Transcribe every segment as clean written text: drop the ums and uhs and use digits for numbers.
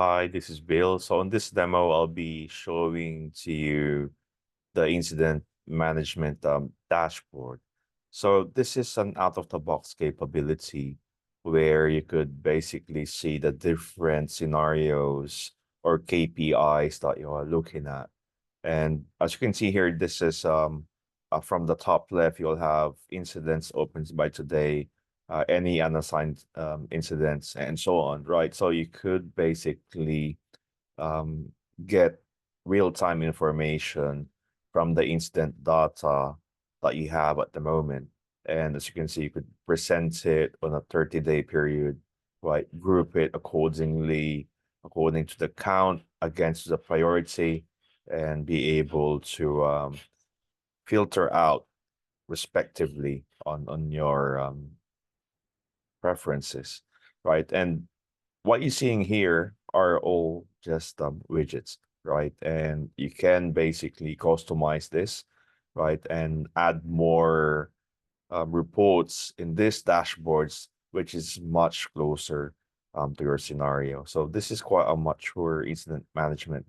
Hi, this is Bill. So in this demo, I'll be showing to you the incident management dashboard. So this is an out-of-the-box capability where you could basically see the different scenarios or KPIs that you are looking at. And as you can see here, this is from the top left, you'll have incidents opened by today, any unassigned incidents, and so on, right? So you could basically um, get real-time information from the incident data that you have at the moment. And as you can see, you could present it on a 30-day period, right? Group it accordingly, according to the count against the priority, and be able to filter out respectively on your preferences, right? And what you're seeing here are all just widgets, right? And you can basically customize this, right? And add more reports in this dashboards, which is much closer to your scenario. So this is quite a mature incident management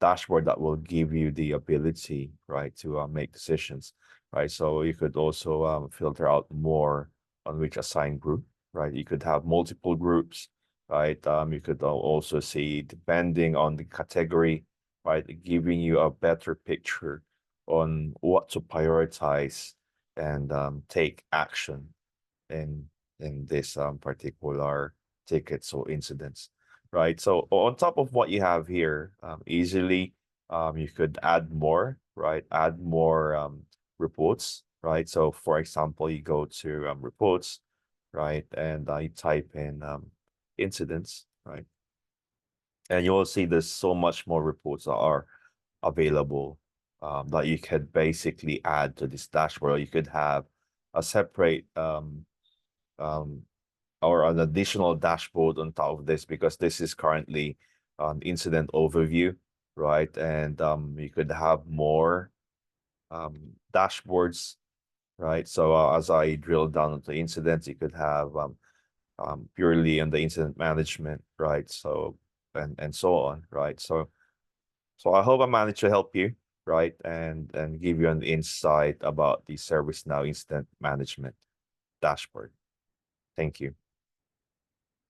dashboard that will give you the ability, right, to make decisions, right? So you could also filter out more on which assigned group, right? You could have multiple groups, right? You could also see depending on the category, right, giving you a better picture on what to prioritize and take action in this particular tickets or incidents, right? So on top of what you have here, easily you could add more, right? Add more reports, right? So for example, you go to reports, right? And you type in incidents, right? And you will see there's so much more reports that are available that you could basically add to this dashboard. You could have a separate um, or an additional dashboard on top of this, because this is currently incident overview, right? And you could have more dashboards, right? So as I drill down into incidents, you could have purely on the incident management, right? So and so on, right? So I hope I managed to help you, right? And give you an insight about the ServiceNow incident management dashboard. Thank you.